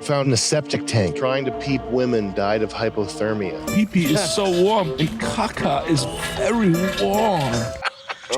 found in a septic tank. Trying to peep women died of hypothermia. Pee-pee is so warm and caca is very warm.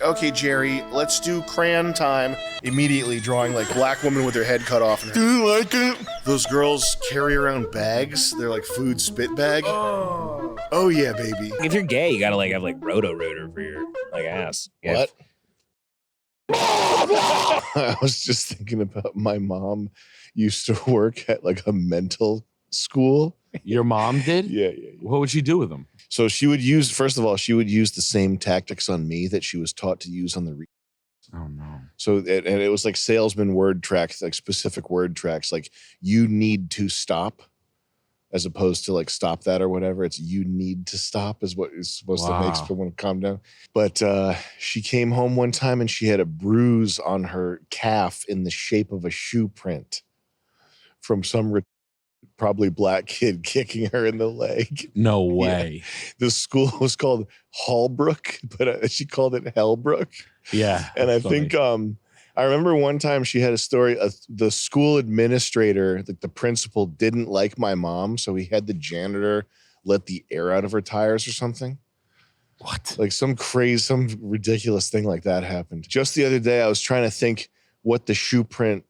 Okay, Jerry, let's do crayon time. Immediately drawing like black woman with her head cut off. Do you like it? Those girls carry around bags. They're like food spit bag. Oh yeah, baby. If you're gay, you gotta like have like roto-rooter for your like ass. What? I was just thinking about my mom used to work at like a mental school. Your mom did? Yeah. What would she do with them? So she would use, first of all, she would use the same tactics on me that she was taught to use on the Oh no. So, and it was like salesman word tracks, like specific word tracks, like you need to stop, as opposed to like stop that or whatever. It's you need to stop is what is supposed to make someone calm down. But she came home one time and she had a bruise on her calf in the shape of a shoe print from some probably black kid kicking her in the leg. No way. Yeah. The school was called Hallbrook, but she called it Hellbrook. Yeah. And I think I remember one time she had a story. The school administrator, like the principal, didn't like my mom, so he had the janitor let the air out of her tires or something. What? Like some ridiculous thing like that happened. Just the other day, I was trying to think what the shoe print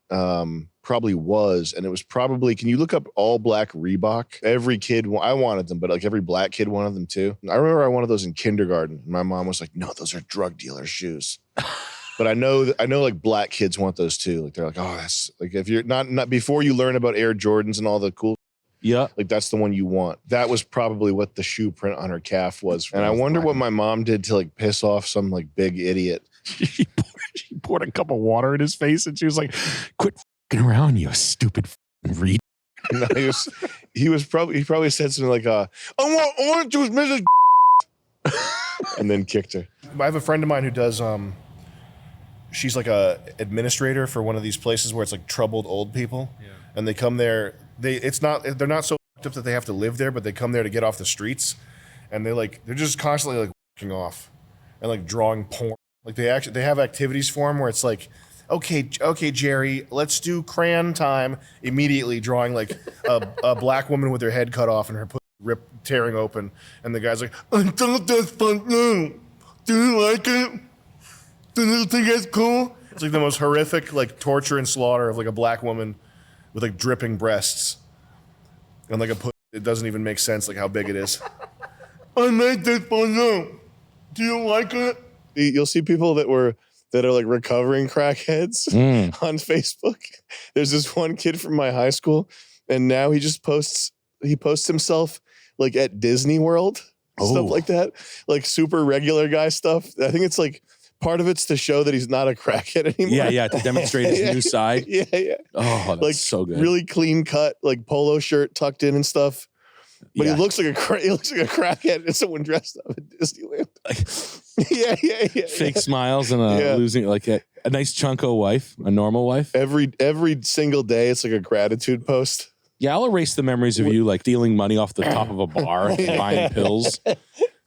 probably was, and it was probably, can you look up all black Reebok? Every kid, I wanted them, but like every black kid wanted them too. I remember I wanted those in kindergarten. My mom was like, no, those are drug dealer shoes. But I know like black kids want those too. Like they're like, oh, that's like, if you're not before you learn about Air Jordans and all the cool, yeah, like that's the one you want. That was probably what the shoe print on her calf was. And I wonder what my mom did to like piss off some like big idiot. She poured a cup of water in his face and she was like, quit f***ing around, you stupid f***ing reed. No, he probably said something like, I want to choose Mrs. and then kicked her. I have a friend of mine who does, she's like a administrator for one of these places where it's like troubled old people. Yeah. And they come there, they're not so f***ed up that they have to live there, but they come there to get off the streets. And they're just constantly like f***ing off and like drawing porn. Like they have activities for them where it's like, okay, Jerry, let's do crayon time. Immediately drawing like a black woman with her head cut off and her tearing open, and the guy's like, I thought that's fun. Do you like it? Do you think it's cool? It's like the most horrific like torture and slaughter of like a black woman with like dripping breasts and like it doesn't even make sense like how big it is. I made this for you. Do you like it? You'll see people that are like recovering crackheads on Facebook. There's this one kid from my high school, and now he just posts himself like at Disney World, stuff like that, like super regular guy stuff. I think it's like part of it's to show that he's not a crackhead anymore. Yeah, to demonstrate his new side. Yeah. Oh, that's like so good. Really clean cut, like polo shirt tucked in and stuff. But he looks like a crackhead and someone dressed up at Disneyland. Yeah. Fake smiles and losing like a nice chunko wife, a normal wife. Every single day, it's like a gratitude post. Yeah, I'll erase the memories of you like stealing money off the top of a bar and buying pills.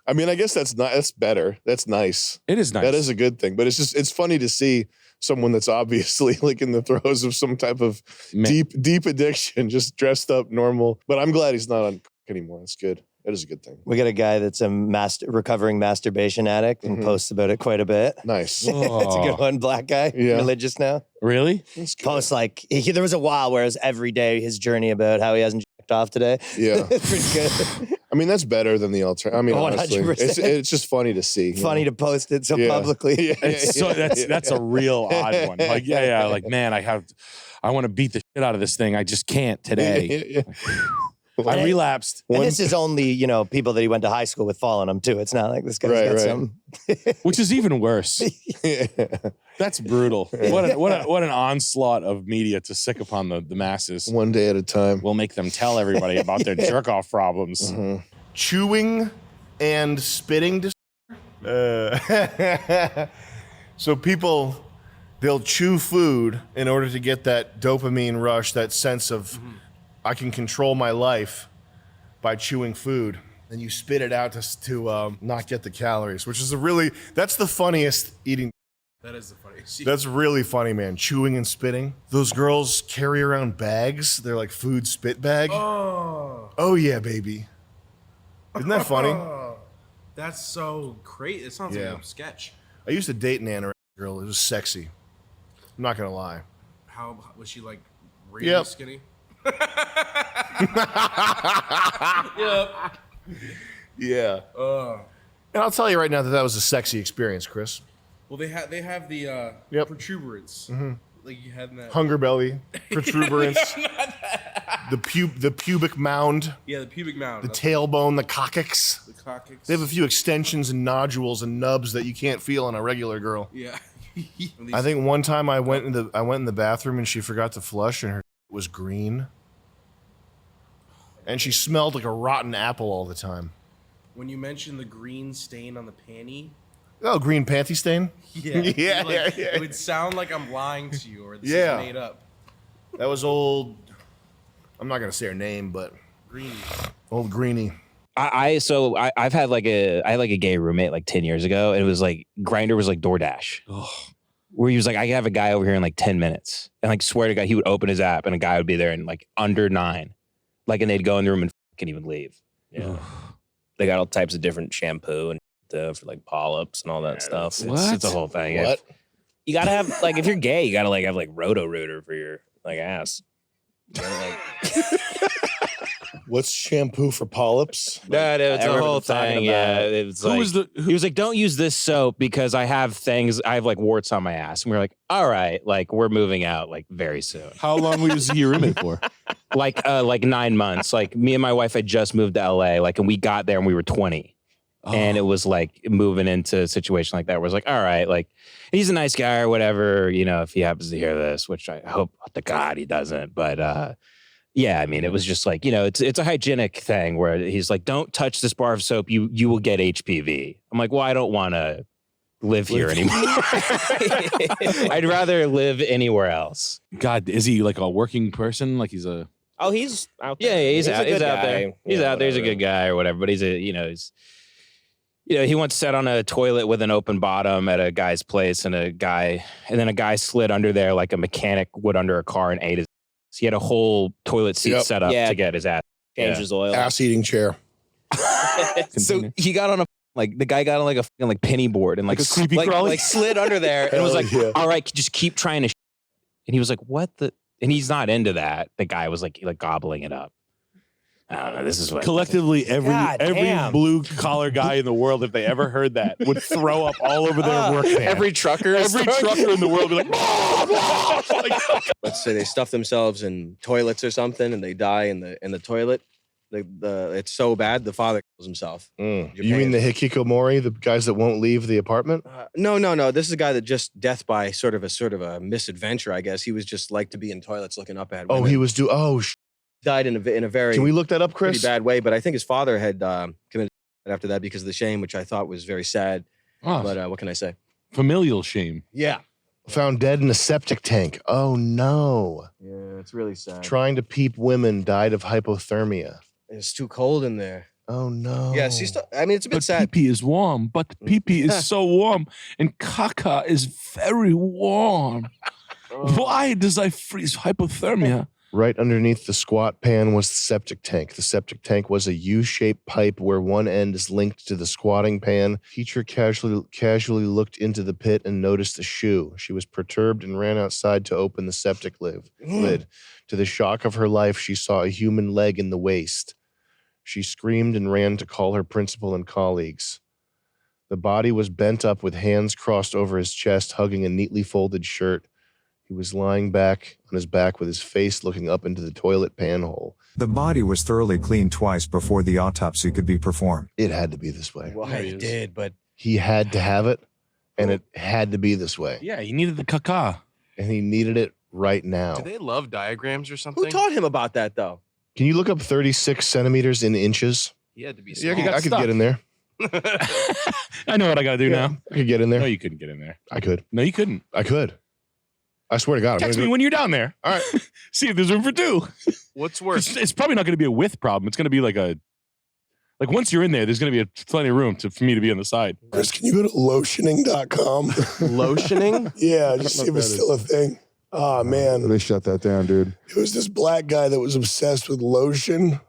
I mean, I guess that's better. That's nice. It is nice. That is a good thing. But it's funny to see someone that's obviously like in the throes of some type of deep addiction, just dressed up normal. But I'm glad he's not on anymore. That's good. That is a good thing. We got a guy that's a recovering masturbation addict and posts about it quite a bit. Nice. That's a good one. Black guy, religious now. Really? Posts like there was a while where it was every day his journey about how he hasn't jacked off today. Yeah, it's pretty good. I mean, that's better than the alternative. I mean, honestly, it's just funny to see. Funny to post it so publicly. That's a real odd one. Like like man, I want to beat the shit out of this thing. I just can't today. I relapsed. And this is only, people that he went to high school with following him too. It's not like this guy's got some. Which is even worse. That's brutal. What an onslaught of media to sick upon the masses. One day at a time. We'll make them tell everybody about their jerk-off problems. Mm-hmm. Chewing and spitting So people, they'll chew food in order to get that dopamine rush, that sense of I can control my life by chewing food. Then you spit it out to not get the calories, which is that's the funniest eating. That is the funniest. That's really funny, man. Chewing and spitting. Those girls carry around bags. They're like food spit bag. Oh yeah, baby. Isn't that funny? That's so great. It sounds like a sketch. I used to date an anorexic girl. It was sexy. I'm not gonna lie. How was she like? Really skinny. Yep. Yeah. And I'll tell you right now that was a sexy experience, Chris. Well, they have the protuberance. Like you had in that Hunger belly, protuberance, the pubic mound. Yeah, the pubic mound. The tailbone, the ccoccyx. The coccyx. They have a few extensions and nodules and nubs that you can't feel on a regular girl. Yeah. I think one time I went in the bathroom and she forgot to flush and her was green. And she smelled like a rotten apple all the time. When you mentioned the green stain on the panty. Oh, green panty stain? Yeah. Yeah. It would sound like I'm lying to you or this is made up. That was old. I'm not gonna say her name, but Greenie. Old Greenie. I've had like a gay roommate like 10 years ago, and it was like Grindr was like DoorDash. Where he was like, I have a guy over here in like 10 minutes. And like swear to God, he would open his app and a guy would be there in like under 9. Like, and they'd go in the room and can even leave. Yeah. They got all types of different shampoo and for like polyps and all that stuff. It's a whole thing. What? You gotta have like, if you're gay, you gotta like have like roto-rooter for your like ass. You know, like, What's shampoo for polyps? No, it's a whole thing. Yeah, Who was the? He was like, "Don't use this soap because I have like warts on my ass." And we were like, "All right, like we're moving out like very soon." How long was he your roommate for? Like 9 months. Like me and my wife had just moved to LA. Like, and we got there and we were 20. And it was like moving into a situation like that where it's like, all right, like he's a nice guy or whatever, you know, if he happens to hear this, which I hope to God he doesn't. But yeah, I mean, it was just like, you know, it's a hygienic thing where he's like, don't touch this bar of soap. You will get HPV. I'm like, well, I don't want to live here anymore. I'd rather live anywhere else. God, is he like a working person? Like he's a... Oh, he's out there. Yeah, he's out there. He's Yeah, out there. He's a whatever. good guy or whatever. But he's he once sat on a toilet with an open bottom at a guy's place, and then a guy slid under there like a mechanic would under a car and ate his. He had a whole toilet seat set up to get his ass. Change his oil. Ass eating chair. So he got on the guy got on like a fucking like penny board and like a creepy crawly? like slid under there and was like, all right, just keep trying to. And he was like, what the? And he's not into that. The guy was like gobbling it up. I don't know. This is what Collectively, every damn. blue collar guy in the world, if they ever heard that, would throw up all over their work van. every trucker in the world would be like, Let's say they stuff themselves in toilets or something and they die in the toilet. It's so bad the father kills himself. You mean the hikikomori, the guys that won't leave the apartment? No. This is a guy that just death by sort of a misadventure, I guess. He was just like to be in toilets looking up at women. Oh, he was died in a very Can we look that up, pretty Chris? bad way, but I think his father had committed after that because of the shame, which I thought was very sad. But what can I say? familial shame. Yeah. Found dead in a septic tank. Oh no. Yeah, it's really sad. Trying to peep women, died of hypothermia. It's too cold in there. Oh no. Yeah, I mean, it's a bit But sad. pee-pee is warm. But pee-pee is so warm. And caca is very warm. Why does I freeze hypothermia? Right underneath the squat pan was the septic tank. The septic tank was a U-shaped pipe where one end is linked to the squatting pan. Teacher casually looked into the pit and noticed a shoe. She was perturbed and ran outside to open the septic lid. To the shock of her life, she saw a human leg in the waste. She screamed and ran to call her principal and colleagues. The body was bent up with hands crossed over his chest, hugging a neatly folded shirt. He was lying back on his back with his face looking up into the toilet panhole. The body was thoroughly cleaned twice before the autopsy could be performed. It had to be this way. Well, he did, but He had to have it, and it had to be this way. Yeah, he needed the caca. And he needed it right now. Do they love diagrams or something? who taught him about that though? Can you look up 36 centimeters in inches? He had to be Yeah, small. I could get in there. I know what I got to do now. I could get in there. No, you couldn't get in there. I could. No, you couldn't. I could. I swear to God. I'm Text gonna me go- when you're down there. All right. See if there's room for two. What's worse? It's probably not going to be a width problem. It's going to be like a Like once you're in there, there's going to be plenty of room for me to be on the side. Chris, can you go to lotioning.com? Lotioning? Yeah, just see if it's still a thing. Oh, man. They shut that down, dude. It was this black guy that was obsessed with lotion.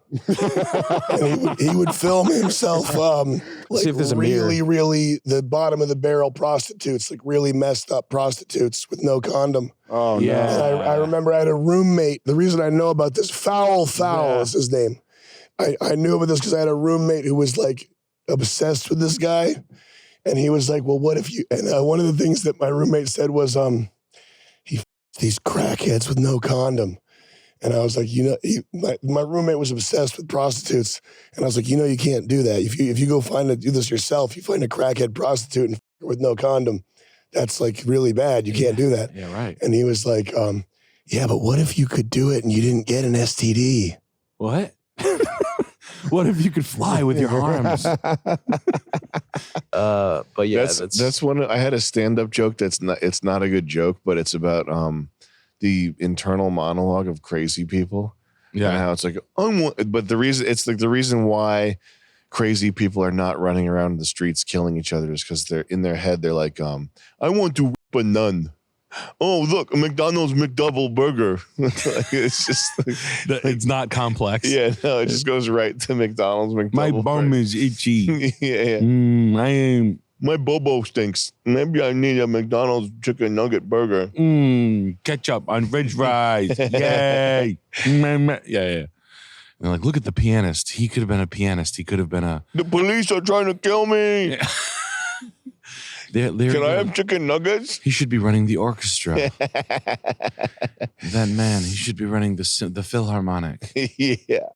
And he would film himself like See if there's a mirror. really the bottom of the barrel prostitutes, like really messed up prostitutes with no condom. Oh, Yeah. And I remember I had a roommate. The reason I know about this, Foul is his name. I knew about this because I had a roommate who was like obsessed with this guy. And he was like, well, what if you, and one of the things that my roommate said was, he these crackheads with no condom. And I was like, you know, my roommate was obsessed with prostitutes. And I was like, you know, you can't do that. If you go do this yourself, you find a crackhead prostitute and with no condom, that's like really bad. You can't do that. Yeah, right. And he was like, yeah, but what if you could do it and you didn't get an STD? What? What if you could fly with your arms? But yeah, that's one. I had a stand-up joke it's not a good joke, but it's about the internal monologue of crazy people. Yeah. And how it's like, but the reason why crazy people are not running around in the streets killing each other is because they're in their head, they're like, I want to rip a nun. Oh, look, a McDonald's McDouble burger. It's just It's not complex. yeah, no, it just goes right to McDonald's McDouble. My bum burger. is itchy. yeah. I am. My bobo stinks. Maybe I need a McDonald's chicken nugget burger. Ketchup on French fries. Yay. Yeah. And like, look at the pianist. He could have been a pianist. He could have been a. The police are trying to kill me. Can Can I have chicken nuggets? He should be running the orchestra. That man, he should be running the Philharmonic. Yeah.